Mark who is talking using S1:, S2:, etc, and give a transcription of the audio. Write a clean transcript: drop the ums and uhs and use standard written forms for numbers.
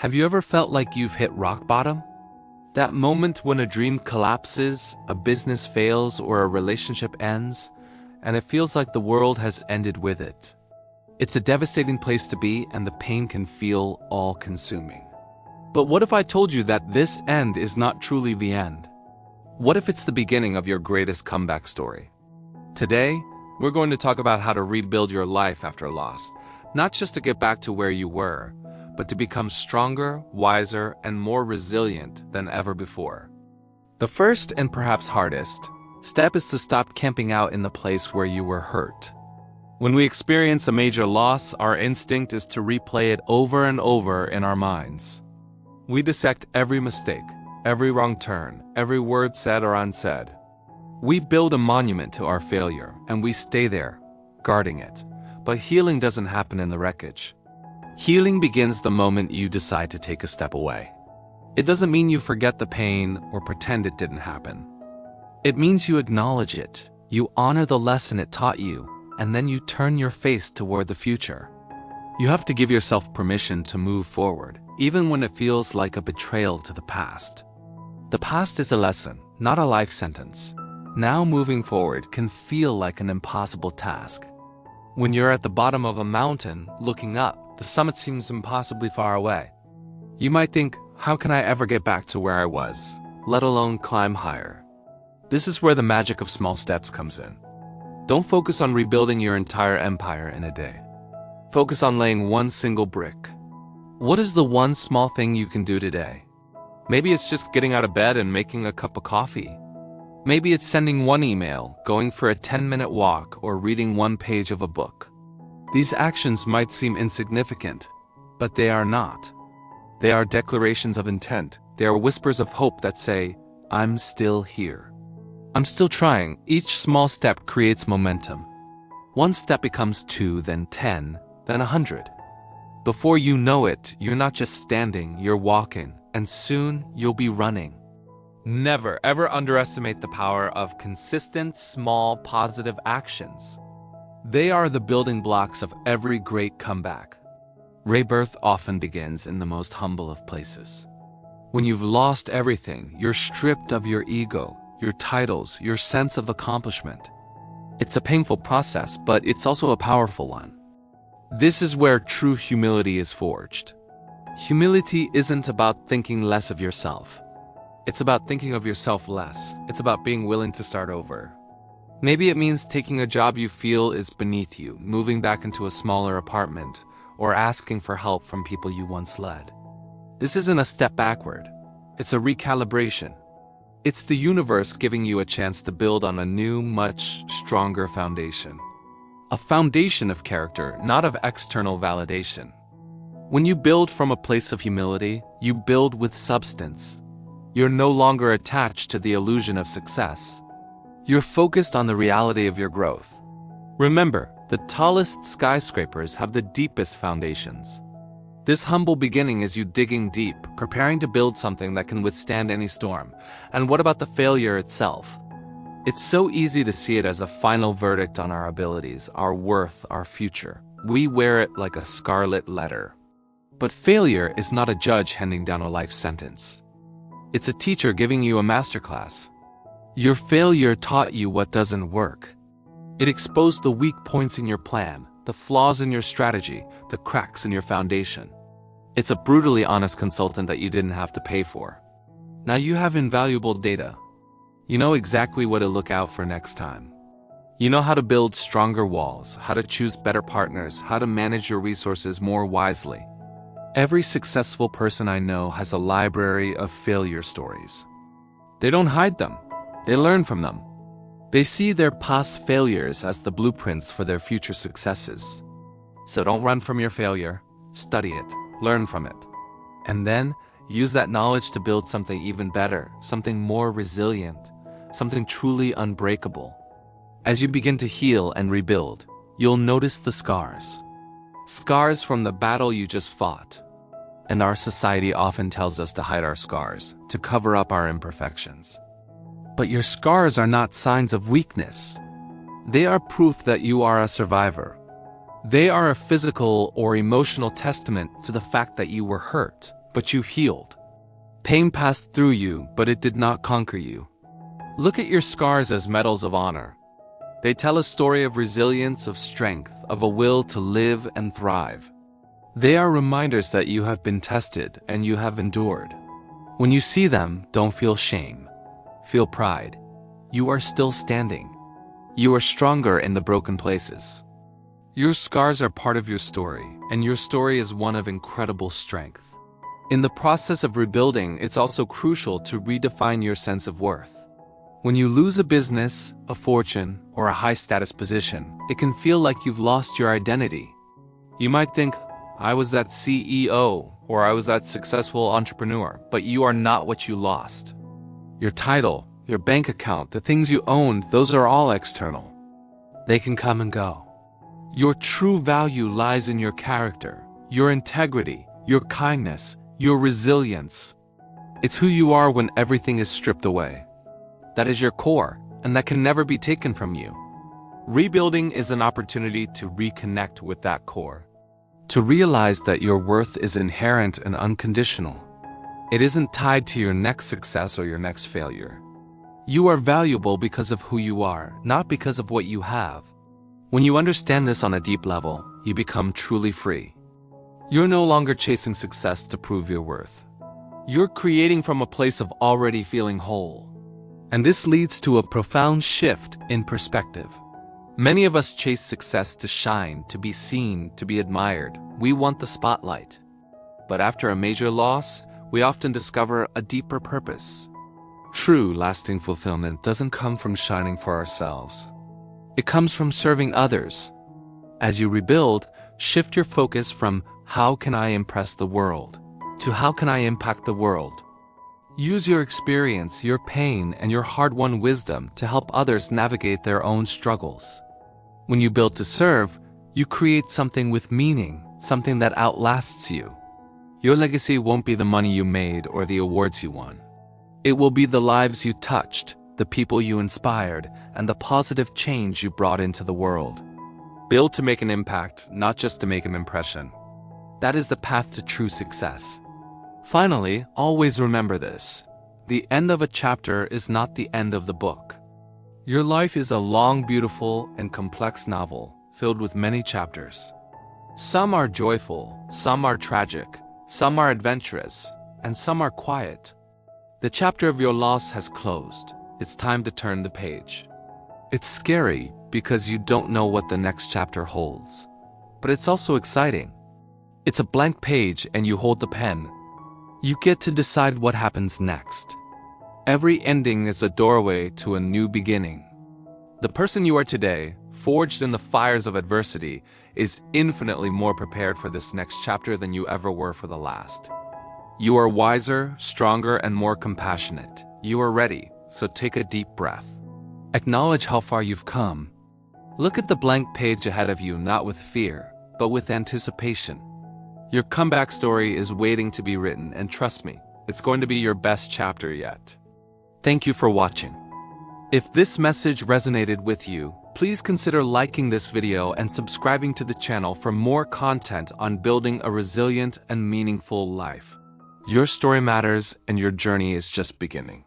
S1: Have you ever felt like you've hit rock bottom? That moment when a dream collapses, a business fails, or a relationship ends, and it feels like the world has ended with it. It's a devastating place to be, and the pain can feel all-consuming. But what if I told you that this end is not truly the end? What if it's the beginning of your greatest comeback story? Today, we're going to talk about how to rebuild your life after loss, not just to get back to where you were, but to become stronger, wiser, and more resilient than ever before. The first and perhaps hardest step is to stop camping out in the place where you were hurt. When we experience a major loss, our instinct is to replay it over and over in our minds. We dissect every mistake, every wrong turn, every word said or unsaid. We build a monument to our failure, and we stay there, guarding it. But healing doesn't happen in the wreckage. Healing begins the moment you decide to take a step away. It doesn't mean you forget the pain or pretend it didn't happen. It means you acknowledge it, you honor the lesson it taught you, and then you turn your face toward the future. You have to give yourself permission to move forward, even when it feels like a betrayal to the past. The past is a lesson, not a life sentence. Now moving forward can feel like an impossible task. When you're at the bottom of a mountain, looking up, the summit seems impossibly far away. You might think, how can I ever get back to where I was, let alone climb higher? This is where the magic of small steps comes in. Don't focus on rebuilding your entire empire in a day. Focus on laying one single brick. What is the one small thing you can do today? Maybe it's just getting out of bed and making a cup of coffee. Maybe it's sending one email, going for a 10-minute walk, or reading one page of a book. These actions might seem insignificant, but they are not. They are declarations of intent. They are whispers of hope that say, I'm still here. I'm still trying. Each small step creates momentum. One step becomes 2, then 10, then 100. Before you know it, you're not just standing, you're walking, and soon you'll be running. Never, ever underestimate the power of consistent, small, positive actions. They are the building blocks of every great comeback. Rebirth often begins in the most humble of places. When you've lost everything, you're stripped of your ego, your titles, your sense of accomplishment. It's a painful process, but it's also a powerful one. This is where true humility is forged. Humility isn't about thinking less of yourself. It's about thinking of yourself less. It's about being willing to start over. Maybe it means taking a job you feel is beneath you, moving back into a smaller apartment, or asking for help from people you once led. This isn't a step backward. It's a recalibration. It's the universe giving you a chance to build on a new, much stronger foundation. A foundation of character, not of external validation. When you build from a place of humility, you build with substance. You're no longer attached to the illusion of success. You're focused on the reality of your growth. Remember, the tallest skyscrapers have the deepest foundations. This humble beginning is you digging deep, preparing to build something that can withstand any storm. And what about the failure itself? It's so easy to see it as a final verdict on our abilities, our worth, our future. We wear it like a scarlet letter. But failure is not a judge handing down a life sentence. It's a teacher giving you a masterclass. Your failure taught you what doesn't work. It exposed the weak points in your plan, the flaws in your strategy, the cracks in your foundation. It's a brutally honest consultant that you didn't have to pay for. Now you have invaluable data. You know exactly what to look out for next time. You know how to build stronger walls, how to choose better partners, how to manage your resources more wisely. Every successful person I know has a library of failure stories. They don't hide them. They learn from them. They see their past failures as the blueprints for their future successes. So don't run from your failure. Study it. Learn from it. And then use that knowledge to build something even better, something more resilient, something truly unbreakable. As you begin to heal and rebuild, you'll notice the scars. Scars from the battle you just fought. And our society often tells us to hide our scars, to cover up our imperfections. But your scars are not signs of weakness. They are proof that you are a survivor. They are a physical or emotional testament to the fact that you were hurt, but you healed. Pain passed through you, but it did not conquer you. Look at your scars as medals of honor. They tell a story of resilience, of strength, of a will to live and thrive. They are reminders that you have been tested and you have endured. When you see them, don't feel shame. Feel pride. You are still standing. You are stronger in the broken places. Your scars are part of your story, and your story is one of incredible strength. In the process of rebuilding, it's also crucial to redefine your sense of worth. When you lose a business, a fortune, or a high-status position, it can feel like you've lost your identity. You might think, I was that CEO, or I was that successful entrepreneur, but you are not what you lost. Your title, your bank account, the things you owned, those are all external. They can come and go. Your true value lies in your character, your integrity, your kindness, your resilience. It's who you are when everything is stripped away. That is your core, and that can never be taken from you. Rebuilding is an opportunity to reconnect with that core. To realize that your worth is inherent and unconditional. It isn't tied to your next success or your next failure. You are valuable because of who you are, not because of what you have. When you understand this on a deep level, you become truly free. You're no longer chasing success to prove your worth. You're creating from a place of already feeling whole. And this leads to a profound shift in perspective. Many of us chase success to shine, to be seen, to be admired. We want the spotlight. But after a major loss, we often discover a deeper purpose. True, lasting fulfillment doesn't come from shining for ourselves. It comes from serving others. As you rebuild, shift your focus from how can I impress the world to how can I impact the world. Use your experience, your pain, and your hard-won wisdom to help others navigate their own struggles. When you build to serve, you create something with meaning, something that outlasts you. Your legacy won't be the money you made or the awards you won. It will be the lives you touched, the people you inspired, and the positive change you brought into the world. Build to make an impact, not just to make an impression. That is the path to true success. Finally, always remember this. The end of a chapter is not the end of the book. Your life is a long, beautiful, and complex novel filled with many chapters. Some are joyful, some are tragic, some are adventurous, and some are quiet. The chapter of your loss has closed. It's time to turn the page. It's scary because you don't know what the next chapter holds. But it's also exciting. It's a blank page and you hold the pen. You get to decide what happens next. Every ending is a doorway to a new beginning. The person you are today, forged in the fires of adversity, is infinitely more prepared for this next chapter than you ever were for the last. You are wiser, stronger, and more compassionate. You are ready, so take a deep breath. Acknowledge how far you've come. Look at the blank page ahead of you not with fear, but with anticipation. Your comeback story is waiting to be written, and trust me, it's going to be your best chapter yet. Thank you for watching. If this message resonated with you, please consider liking this video and subscribing to the channel for more content on building a resilient and meaningful life. Your story matters, and your journey is just beginning.